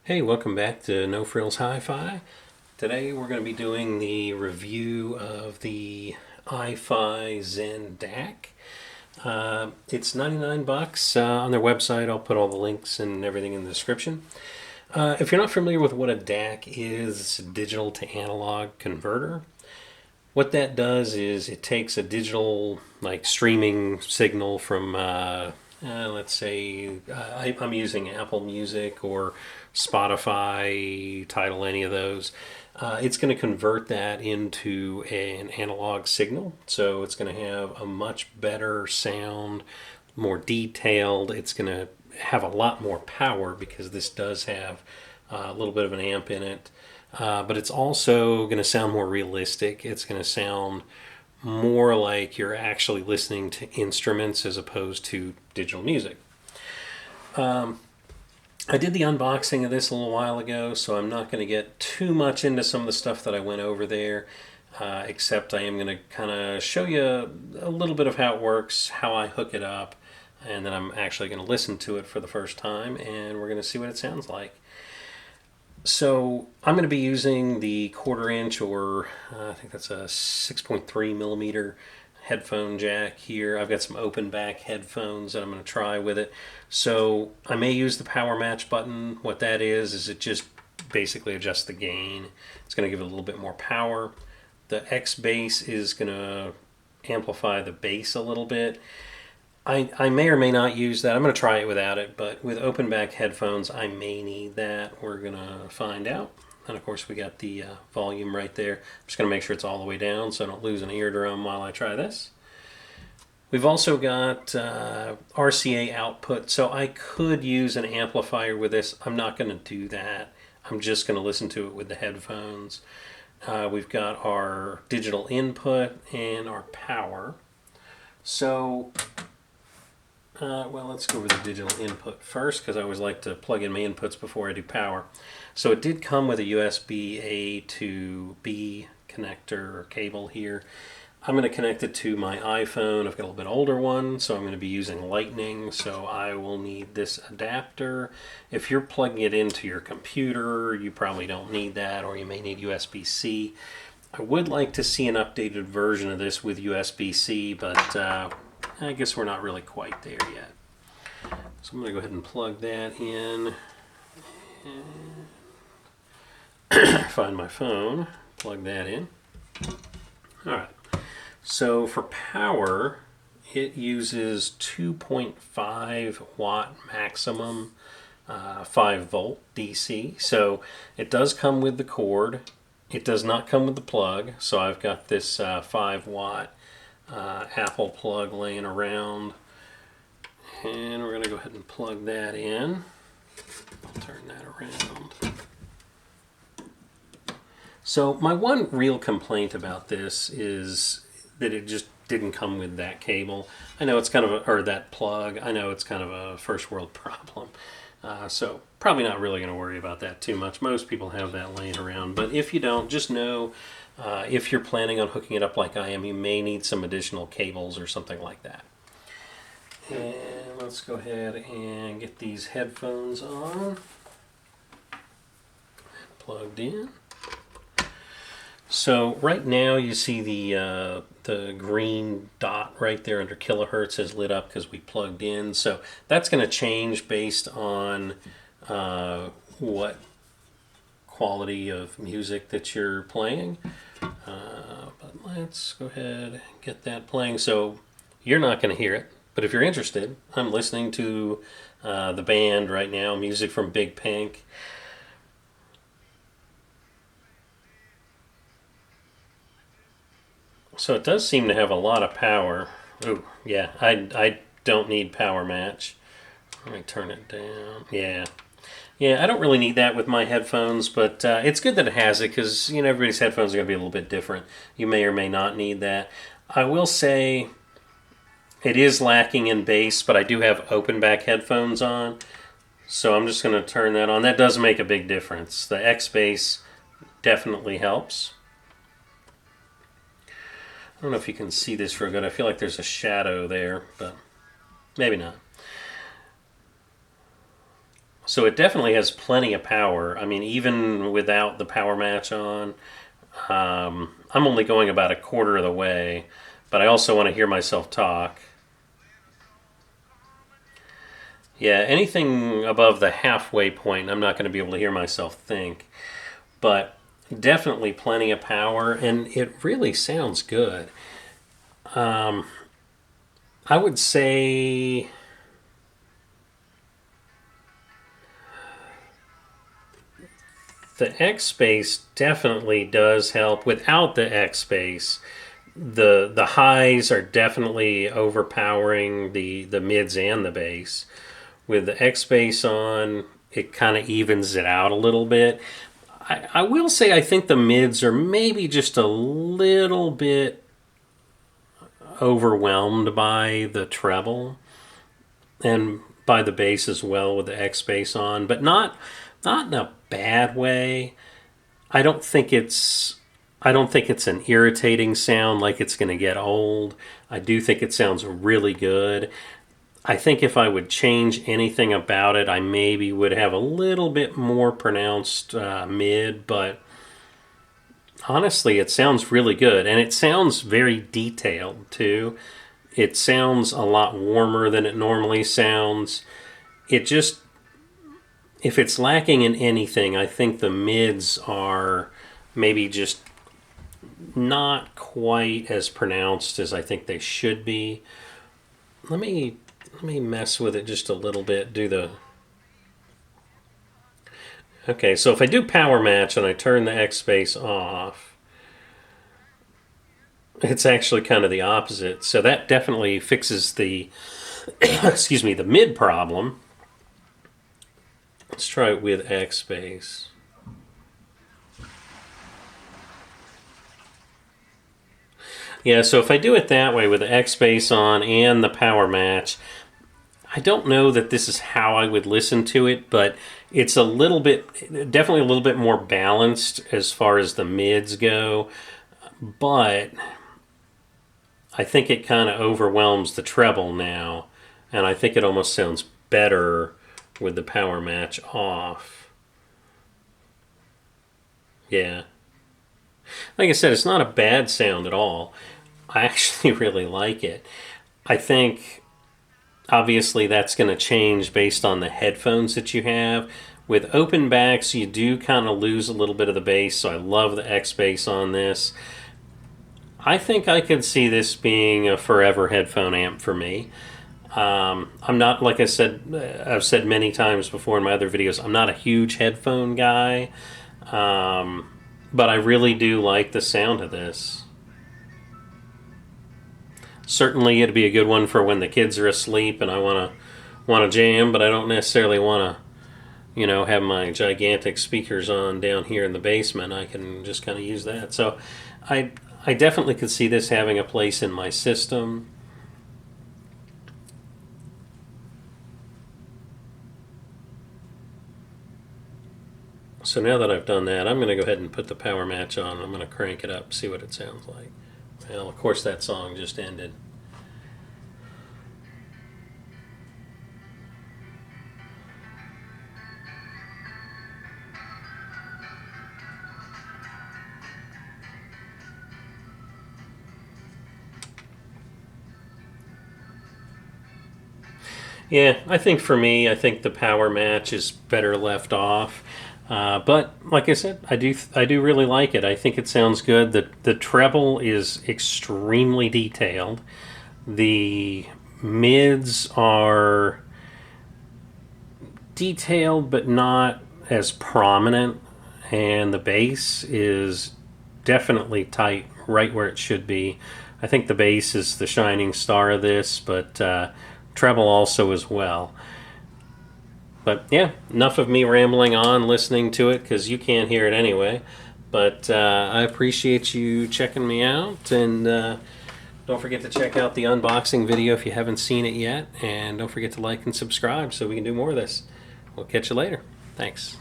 Hey, welcome back to No Frills Hi-Fi. Today we're going to be doing the review of the iFi Zen DAC. It's 99 bucks on their website. I'll put all the links and everything in the description. If you're not familiar with what a DAC is, it's a digital to analog converter. What that does is it takes a digital, like streaming signal from, let's say, I'm using Apple Music or Spotify, Tidal, any of those. It's going to convert that into an analog signal. So it's going to have a much better sound, more detailed. It's going to have a lot more power because this does have a little bit of an amp in it. But it's also going to sound more realistic. It's going to sound more like you're actually listening to instruments as opposed to digital music. I did the unboxing of this a little while ago, so I'm not going to get too much into some of the stuff that I went over there, except I am going to kind of show you a little bit of how it works, how I hook it up, and then I'm actually going to listen to it for the first time, and we're going to see what it sounds like. So I'm going to be using the 1/4 inch, or I think that's a 6.3 millimeter headphone jack here. I've got some open back headphones that I'm going to try with it. So I may use the power match button. What that is it just basically adjusts the gain. It's going to give it a little bit more power. The X bass is going to amplify the bass a little bit. I may or may not use that. I'm going to try it without it, but with open back headphones, I may need that. We're going to find out. And of course, we got the volume right there. I'm just going to make sure it's all the way down so I don't lose an eardrum while I try this. We've also got RCA output, so I could use an amplifier with this. I'm not going to do that. I'm just going to listen to it with the headphones. We've got our digital input and our power. So well, let's go over the digital input first because I always like to plug in my inputs before I do power. So it did come with a USB A to B connector or cable here. I'm going to connect it to my iPhone. I've got a little bit older one, so I'm going to be using Lightning, so I will need this adapter. If you're plugging it into your computer, you probably don't need that, or you may need USB-C. I would like to see an updated version of this with USB-C, but I guess we're not really quite there yet. So I'm going to go ahead and plug that in. Find my phone, plug that in. All right. So for power, it uses 2.5 watt maximum, 5 volt DC. So it does come with the cord. It does not come with the plug. So I've got this 5 watt Apple plug laying around, and we're going to go ahead and plug that in. I'll turn that around. So my one real complaint about this is that it just didn't come with that cable. I know it's kind of or that plug. I know it's kind of a first world problem. So probably not really going to worry about that too much. Most people have that laying around, but if you don't, just know if you're planning on hooking it up like I am, you may need some additional cables or something like that. And let's go ahead and get these headphones on. Plugged in. So right now you see the green dot right there under kilohertz has lit up because we plugged in. So that's going to change based on what quality of music that you're playing. But let's go ahead and get that playing. So you're not going to hear it, but if you're interested, I'm listening to the band right now, music from Big Pink. So it does seem to have a lot of power. Ooh, yeah, I don't need power match. Let me turn it down. Yeah, I don't really need that with my headphones, but it's good that it has it because everybody's headphones are going to be a little bit different. You may or may not need that. I will say it is lacking in bass, but I do have open back headphones on, so I'm just going to turn that on. That does make a big difference. The X bass definitely helps. I don't know if you can see this real good. I feel like there's a shadow there, but maybe not. So it definitely has plenty of power. I mean, even without the power match on, I'm only going about a quarter of the way, but I also want to hear myself talk. Yeah, anything above the halfway point, I'm not going to be able to hear myself think. But definitely plenty of power, and it really sounds good. I would say the X Space definitely does help. Without the X Space, the highs are definitely overpowering the mids and the bass. With the X Space on, it kind of evens it out a little bit. I will say I think the mids are maybe just a little bit overwhelmed by the treble and by the bass as well with the X bass on, but not in a bad way. I don't think it's I don't think it's an irritating sound like it's going to get old. I do think it sounds really good. I think if I would change anything about it, I maybe would have a little bit more pronounced mid, but honestly, it sounds really good. And it sounds very detailed, too. It sounds a lot warmer than it normally sounds. It just, if it's lacking in anything, I think the mids are maybe just not quite as pronounced as I think they should be. Let me mess with it just a little bit. Okay, so if I do power match and I turn the X bass off, it's actually kind of the opposite. So that definitely fixes the excuse me, the mid problem. Let's try it with X bass. Yeah, so if I do it that way with the X bass on and the power match, I don't know that this is how I would listen to it, but it's a little bit, definitely a little bit more balanced as far as the mids go. But I think it kind of overwhelms the treble now, and I think it almost sounds better with the power match off. Yeah. Like I said, it's not a bad sound at all. I actually really like it. I think obviously that's going to change based on the headphones that you have. With open backs, you do kind of lose a little bit of the bass, so I love the X bass on this. I think I could see this being a forever headphone amp for me. I'm not, like I said, I've said many times before in my other videos, I'm not a huge headphone guy, but I really do like the sound of this. Certainly, it'd be a good one for when the kids are asleep and I want to jam, but I don't necessarily want to, have my gigantic speakers on down here in the basement. I can just kind of use that. So, I definitely could see this having a place in my system. So now that I've done that, I'm going to go ahead and put the power match on. I'm going to crank it up, see what it sounds like. Well, of course, that song just ended. Yeah, I think for me, I think the power match is better left off. But like I said, I do really like it. I think it sounds good. The treble is extremely detailed. The mids are detailed but not as prominent, and the bass is definitely tight, right where it should be. I think the bass is the shining star of this, but treble also as well. But yeah, enough of me rambling on, listening to it, because you can't hear it anyway. But I appreciate you checking me out, and don't forget to check out the unboxing video if you haven't seen it yet, and don't forget to like and subscribe so we can do more of this. We'll catch you later. Thanks.